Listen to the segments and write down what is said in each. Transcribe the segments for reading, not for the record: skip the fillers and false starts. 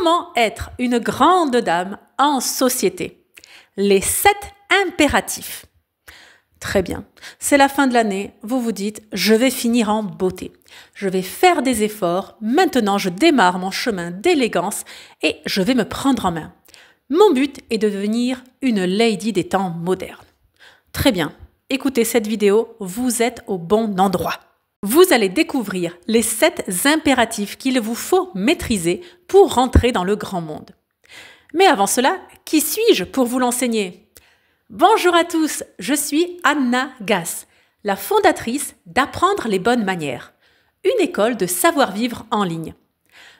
Comment être une grande dame en société? Les 7 impératifs. Très bien. C'est la fin de l'année, vous vous dites « je vais finir en beauté ». Je vais faire des efforts, maintenant je démarre mon chemin d'élégance et je vais me prendre en main. Mon but est de devenir une lady des temps modernes. Très bien, écoutez cette vidéo, vous êtes au bon endroit. Vous allez découvrir les 7 impératifs qu'il vous faut maîtriser pour rentrer dans le grand monde. Mais avant cela, qui suis-je pour vous l'enseigner ? Bonjour à tous, je suis Anna Gass, la fondatrice d'Apprendre les bonnes manières, une école de savoir-vivre en ligne.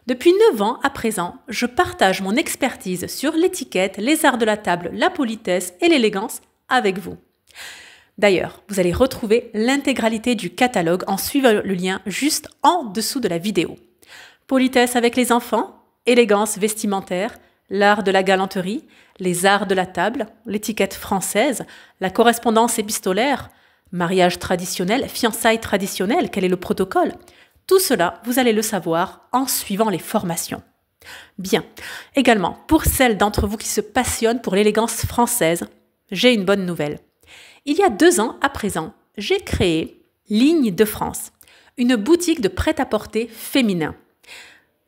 Depuis 9 ans à présent, je partage mon expertise sur l'étiquette, les arts de la table, la politesse et l'élégance avec vous. D'ailleurs, vous allez retrouver l'intégralité du catalogue en suivant le lien juste en dessous de la vidéo. Politesse avec les enfants, élégance vestimentaire, l'art de la galanterie, les arts de la table, l'étiquette française, la correspondance épistolaire, mariage traditionnel, fiançailles traditionnelles, quel est le protocole? Tout cela, vous allez le savoir en suivant les formations. Bien. Également, pour celles d'entre vous qui se passionnent pour l'élégance française, j'ai une bonne nouvelle. Il y a 2 ans à présent, j'ai créé Ligne de France, une boutique de prêt-à-porter féminin.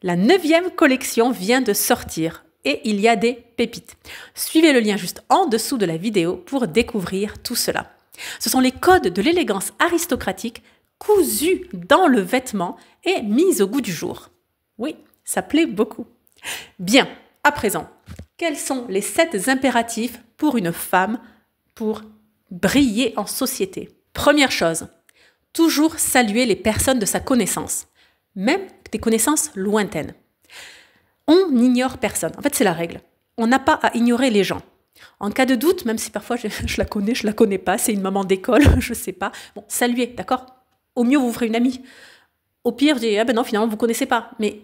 La 9e collection vient de sortir et il y a des pépites. Suivez le lien juste en dessous de la vidéo pour découvrir tout cela. Ce sont les codes de l'élégance aristocratique cousus dans le vêtement et mis au goût du jour. Oui, ça plaît beaucoup. Bien, à présent, quels sont les 7 impératifs pour une femme pour briller en société? Première chose, toujours saluer les personnes de sa connaissance, même des connaissances lointaines. On n'ignore personne. En fait, c'est la règle. On n'a pas à ignorer les gens. En cas de doute, même si parfois je la connais pas, c'est une maman d'école, je sais pas. Bon, saluez, d'accord? Au mieux, vous ferez une amie. Au pire, je dis, ah ben non, finalement, vous connaissez pas. Mais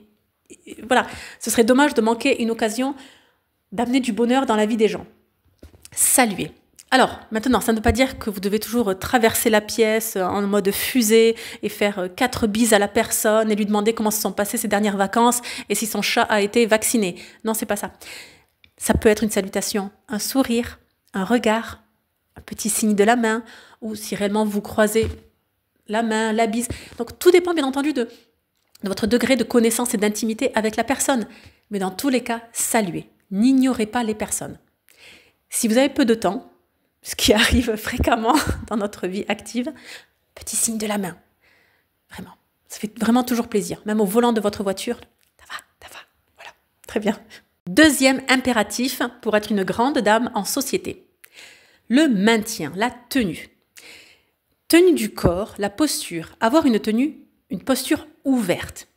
voilà, ce serait dommage de manquer une occasion d'amener du bonheur dans la vie des gens. Saluez. Alors, maintenant, ça ne veut pas dire que vous devez toujours traverser la pièce en mode fusée et faire 4 bises à la personne et lui demander comment se sont passées ses dernières vacances et si son chat a été vacciné. Non, c'est pas ça. Ça peut être une salutation, un sourire, un regard, un petit signe de la main ou si réellement vous croisez la main, la bise. Donc, tout dépend bien entendu de votre degré de connaissance et d'intimité avec la personne. Mais dans tous les cas, saluez. N'ignorez pas les personnes. Si vous avez peu de temps, ce qui arrive fréquemment dans notre vie active, petit signe de la main. Vraiment. Ça fait vraiment toujours plaisir. Même au volant de votre voiture, ça va. Voilà. Très bien. 2e impératif pour être une grande dame en société. Le maintien, la tenue. Tenue du corps, la posture. Avoir une posture ouverte.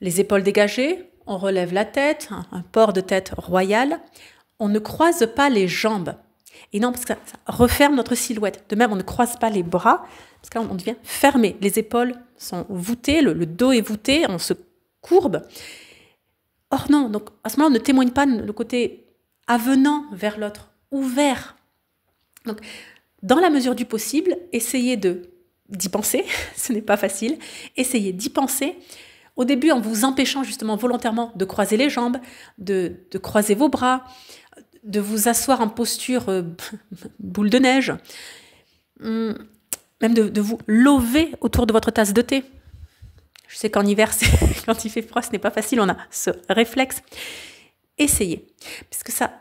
Les épaules dégagées, on relève la tête, un port de tête royal. On ne croise pas les jambes. Et non, parce que ça referme notre silhouette. De même, on ne croise pas les bras, parce qu'on devient fermé. Les épaules sont voûtées, le dos est voûté, on se courbe. Or non, donc à ce moment-là, on ne témoigne pas le côté avenant vers l'autre, ouvert. Donc, dans la mesure du possible, essayez d'y penser, ce n'est pas facile, essayez d'y penser, au début en vous empêchant justement volontairement de croiser les jambes, de croiser vos bras, de vous asseoir en posture boule de neige, même de vous lever autour de votre tasse de thé. Je sais qu'en hiver, quand il fait froid, ce n'est pas facile, on a ce réflexe. Essayez, parce que ça,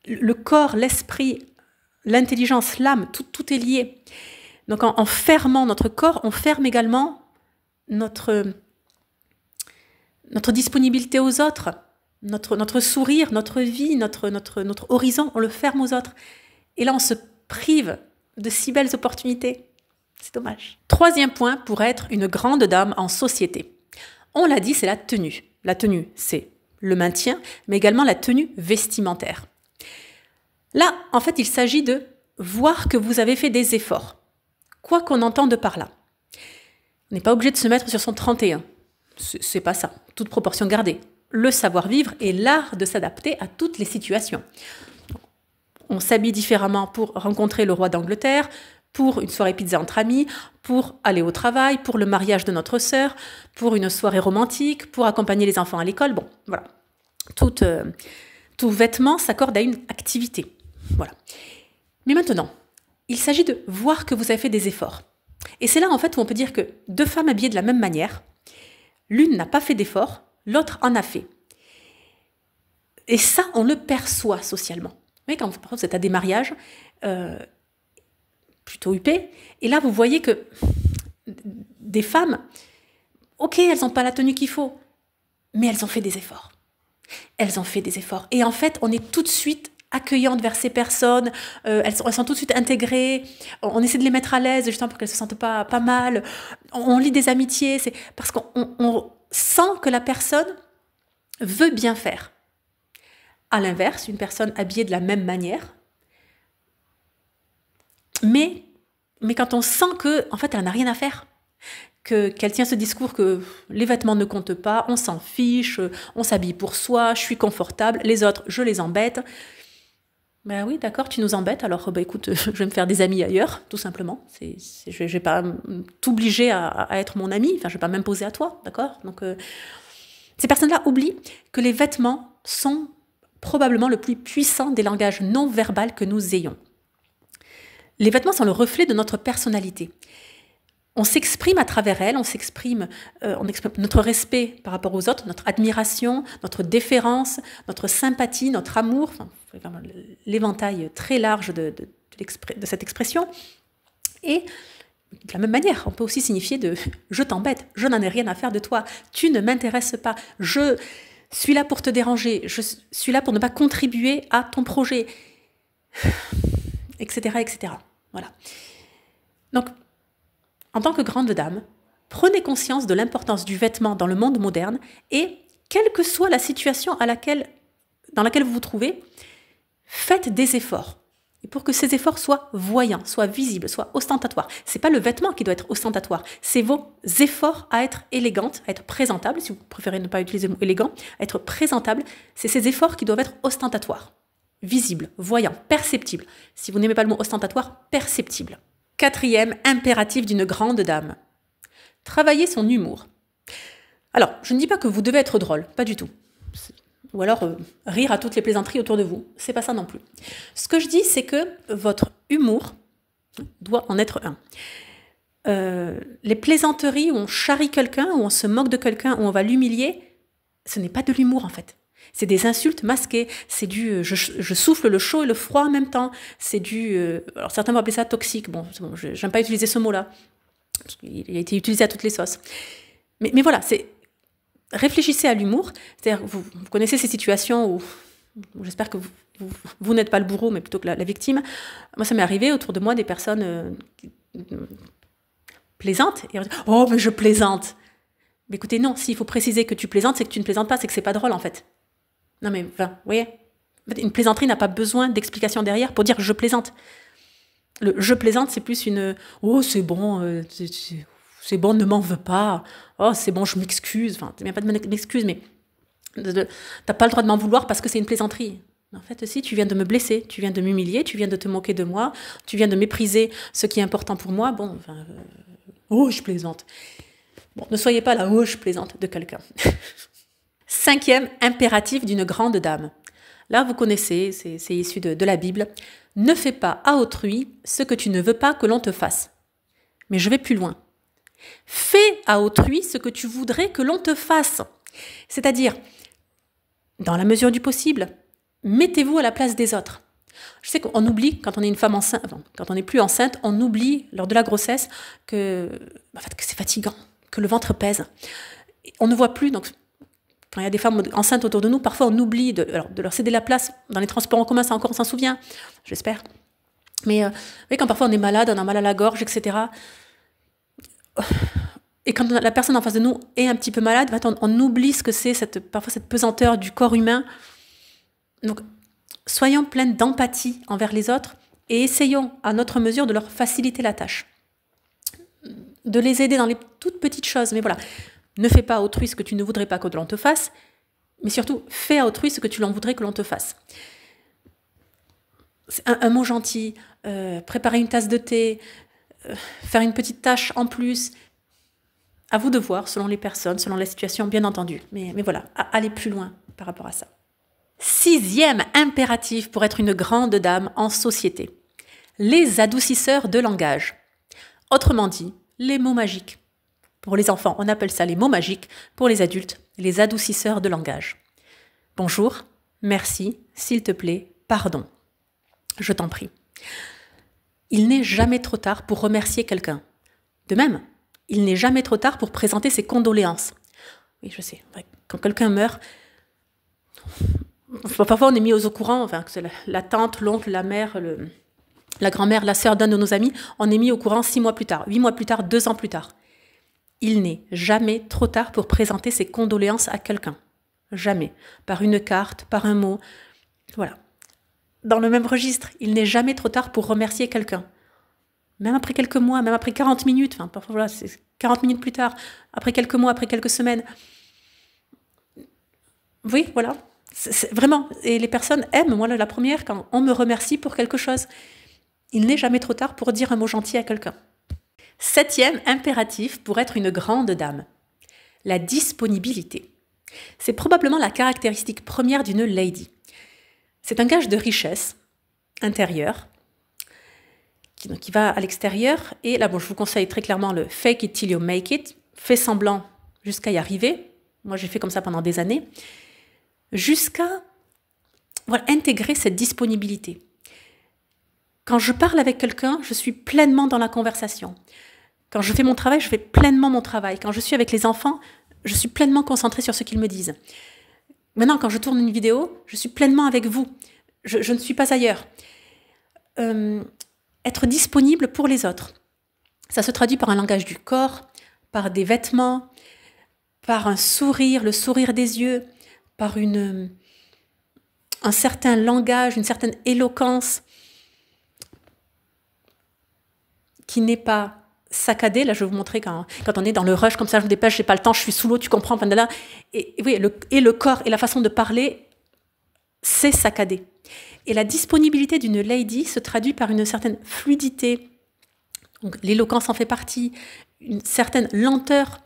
le corps, l'esprit, l'intelligence, l'âme, tout est lié. Donc en fermant notre corps, on ferme également notre disponibilité aux autres. Notre sourire, notre vie, notre horizon, on le ferme aux autres. Et là, on se prive de si belles opportunités. C'est dommage. 3e point pour être une grande dame en société. On l'a dit, c'est la tenue. La tenue, c'est le maintien, mais également la tenue vestimentaire. Là, en fait, il s'agit de voir que vous avez fait des efforts. Quoi qu'on entende par là. On n'est pas obligé de se mettre sur son 31. C'est pas ça. Toute proportion gardée. Le savoir-vivre et l'art de s'adapter à toutes les situations. On s'habille différemment pour rencontrer le roi d'Angleterre, pour une soirée pizza entre amis, pour aller au travail, pour le mariage de notre sœur, pour une soirée romantique, pour accompagner les enfants à l'école. Bon, voilà. Tout vêtement s'accorde à une activité. Voilà. Mais maintenant, il s'agit de voir que vous avez fait des efforts. Et c'est là, en fait, où on peut dire que deux femmes habillées de la même manière, l'une n'a pas fait d'effort, l'autre en a fait. Et ça, on le perçoit socialement. Vous voyez, quand vous êtes à des mariages, plutôt huppés, et là, vous voyez que des femmes, ok, elles n'ont pas la tenue qu'il faut, mais elles ont fait des efforts. Elles ont fait des efforts. Et en fait, on est tout de suite accueillante vers ces personnes, elles sont tout de suite intégrées, on essaie de les mettre à l'aise justement pour qu'elles ne se sentent pas mal, on lie des amitiés, c'est parce qu'on sent que la personne veut bien faire. À l'inverse, une personne habillée de la même manière, mais quand on sent que, en fait, elle n'a rien à faire, qu'elle tient ce discours que les vêtements ne comptent pas, on s'en fiche, on s'habille pour soi, je suis confortable, les autres, je les embête. Ben oui, d'accord, tu nous embêtes, alors écoute, je vais me faire des amis ailleurs, tout simplement. Je ne vais pas t'obliger à être mon ami, enfin, je ne vais pas m'imposer à toi, d'accord ? Donc, ces personnes-là oublient que les vêtements sont probablement le plus puissant des langages non verbaux que nous ayons. Les vêtements sont le reflet de notre personnalité. On s'exprime à travers elles, on exprime notre respect par rapport aux autres, notre admiration, notre déférence, notre sympathie, notre amour, enfin, l'éventail très large de cette expression. Et de la même manière, on peut aussi signifier « je t'embête, je n'en ai rien à faire de toi, tu ne m'intéresses pas, je suis là pour te déranger, je suis là pour ne pas contribuer à ton projet, etc. etc. » Voilà. Donc, en tant que grande dame, prenez conscience de l'importance du vêtement dans le monde moderne et, quelle que soit la situation dans laquelle vous vous trouvez, faites des efforts. Et pour que ces efforts soient voyants, soient visibles, soient ostentatoires. Ce n'est pas le vêtement qui doit être ostentatoire, c'est vos efforts à être élégante, à être présentable, si vous préférez ne pas utiliser le mot élégant, à être présentable, c'est ces efforts qui doivent être ostentatoires, visibles, voyants, perceptibles. Si vous n'aimez pas le mot ostentatoire, perceptible. 4e impératif d'une grande dame. Travailler son humour. Alors, je ne dis pas que vous devez être drôle, pas du tout. Ou alors rire à toutes les plaisanteries autour de vous. C'est pas ça non plus. Ce que je dis, c'est que votre humour doit en être un. Les plaisanteries où on charrie quelqu'un, où on se moque de quelqu'un, où on va l'humilier, ce n'est pas de l'humour en fait. C'est des insultes masquées, c'est du je souffle le chaud et le froid en même temps, c'est du alors certains vont appeler ça toxique, bon j'aime pas utiliser ce mot-là, parce qu'il a été utilisé à toutes les sauces. Mais voilà, réfléchissez à l'humour, c'est-à-dire vous connaissez ces situations où j'espère que vous n'êtes pas le bourreau, mais plutôt que la victime. Moi ça m'est arrivé autour de moi des personnes plaisantes, et on dit « Oh mais je plaisante !» Mais écoutez, non, s'il faut préciser que tu plaisantes, c'est que tu ne plaisantes pas, c'est que c'est pas drôle en fait. Non mais, enfin, vous voyez, une plaisanterie n'a pas besoin d'explication derrière pour dire « je plaisante ». Le « je plaisante », c'est plus une « oh, c'est bon, c'est bon, ne m'en veux pas. Oh, c'est bon, je m'excuse. » Enfin, il n'y a pas de m'excuse, mais t'as pas le droit de m'en vouloir parce que c'est une plaisanterie. En fait, si, tu viens de me blesser, tu viens de m'humilier, tu viens de te moquer de moi, tu viens de mépriser ce qui est important pour moi. Bon, enfin, oh, je plaisante. Bon, ne soyez pas la « oh, je plaisante » de quelqu'un. 5e impératif d'une grande dame. Là, vous connaissez, c'est issu de la Bible. Ne fais pas à autrui ce que tu ne veux pas que l'on te fasse. Mais je vais plus loin. Fais à autrui ce que tu voudrais que l'on te fasse. C'est-à-dire, dans la mesure du possible, mettez-vous à la place des autres. Je sais qu'on oublie, quand on est une femme enceinte, quand on n'est plus enceinte, on oublie lors de la grossesse que c'est fatigant, que le ventre pèse. On ne voit plus, donc quand il y a des femmes enceintes autour de nous, parfois on oublie de leur céder la place dans les transports en commun, ça encore on s'en souvient, j'espère. Mais quand parfois on est malade, on a mal à la gorge, etc. Et quand la personne en face de nous est un petit peu malade, on oublie ce que c'est parfois cette pesanteur du corps humain. Donc, soyons pleines d'empathie envers les autres et essayons à notre mesure de leur faciliter la tâche. De les aider dans les toutes petites choses, mais voilà. Ne fais pas à autrui ce que tu ne voudrais pas que l'on te fasse, mais surtout, fais à autrui ce que tu l'en voudrais que l'on te fasse. Un mot gentil, préparer une tasse de thé, faire une petite tâche en plus. À vous de voir, selon les personnes, selon la situation, bien entendu. Mais voilà, aller plus loin par rapport à ça. 6e impératif pour être une grande dame en société. Les adoucisseurs de langage. Autrement dit, les mots magiques. Pour les enfants, on appelle ça les mots magiques. Pour les adultes, les adoucisseurs de langage. Bonjour, merci, s'il te plaît, pardon. Je t'en prie. Il n'est jamais trop tard pour remercier quelqu'un. De même, il n'est jamais trop tard pour présenter ses condoléances. Oui, je sais, quand quelqu'un meurt, parfois on est mis au courant, enfin, que c'est la tante, l'oncle, la mère, la grand-mère, la sœur d'un de nos amis, on est mis au courant 6 mois plus tard, 8 mois plus tard, 2 ans plus tard. Il n'est jamais trop tard pour présenter ses condoléances à quelqu'un. Jamais. Par une carte, par un mot. Voilà. Dans le même registre, il n'est jamais trop tard pour remercier quelqu'un. Même après quelques mois, même après 40 minutes, enfin, parfois, voilà, c'est 40 minutes plus tard, après quelques mois, après quelques semaines. Oui, voilà. C'est vraiment. Et les personnes aiment, moi, la première, quand on me remercie pour quelque chose. Il n'est jamais trop tard pour dire un mot gentil à quelqu'un. 7e impératif pour être une grande dame. La disponibilité. C'est probablement la caractéristique première d'une lady. C'est un gage de richesse intérieure qui va à l'extérieur. Et là, bon, je vous conseille très clairement le fake it till you make it. Fais semblant jusqu'à y arriver. Moi, j'ai fait comme ça pendant des années. Jusqu'à intégrer cette disponibilité. Quand je parle avec quelqu'un, je suis pleinement dans la conversation. Quand je fais mon travail, je fais pleinement mon travail. Quand je suis avec les enfants, je suis pleinement concentrée sur ce qu'ils me disent. Maintenant, quand je tourne une vidéo, je suis pleinement avec vous. Je ne suis pas ailleurs. Être disponible pour les autres. Ça se traduit par un langage du corps, par des vêtements, par un sourire, le sourire des yeux, par un certain langage, une certaine éloquence qui n'est pas saccadé. Là, je vais vous montrer quand on est dans le rush, comme ça, je me dépêche, j'ai pas le temps, je suis sous l'eau, tu comprends, là. Et le corps et la façon de parler, c'est saccadé. Et la disponibilité d'une lady se traduit par une certaine fluidité. Donc, l'éloquence en fait partie, une certaine lenteur.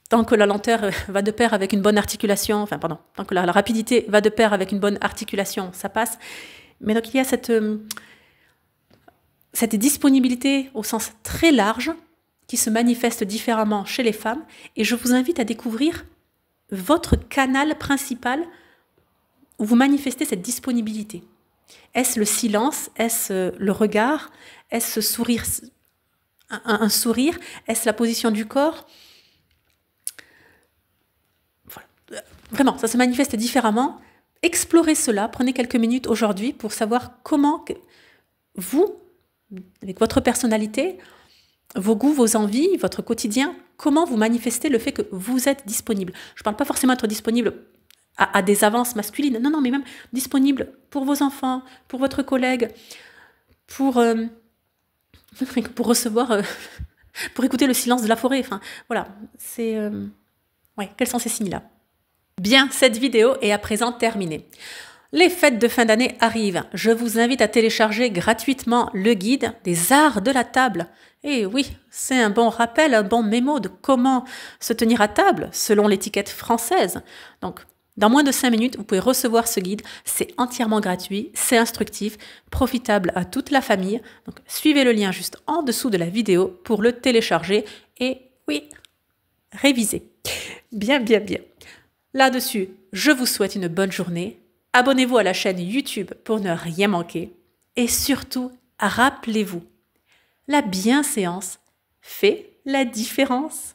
Tant que la lenteur va de pair avec une bonne articulation, tant que la rapidité va de pair avec une bonne articulation, ça passe. Mais donc, il y a cette disponibilité au sens très large qui se manifeste différemment chez les femmes. Et je vous invite à découvrir votre canal principal où vous manifestez cette disponibilité. Est-ce le silence? Est-ce le regard? Est-ce ce sourire, un sourire? Est-ce la position du corps? Voilà. Vraiment, ça se manifeste différemment. Explorez cela, prenez quelques minutes aujourd'hui pour savoir comment vous, avec votre personnalité, vos goûts, vos envies, votre quotidien, comment vous manifestez le fait que vous êtes disponible. Je ne parle pas forcément d'être disponible à des avances masculines, non, mais même disponible pour vos enfants, pour votre collègue, pour recevoir, pour écouter le silence de la forêt. Enfin, voilà, quels sont ces signes-là? Bien, cette vidéo est à présent terminée. Les fêtes de fin d'année arrivent. Je vous invite à télécharger gratuitement le guide des arts de la table. Et oui, c'est un bon rappel, un bon mémo de comment se tenir à table selon l'étiquette française. Donc, dans moins de 5 minutes, vous pouvez recevoir ce guide. C'est entièrement gratuit, c'est instructif, profitable à toute la famille. Donc, suivez le lien juste en dessous de la vidéo pour le télécharger et, oui, réviser. Bien. Là-dessus, je vous souhaite une bonne journée. Abonnez-vous à la chaîne YouTube pour ne rien manquer. Et surtout, rappelez-vous, la bienséance fait la différence.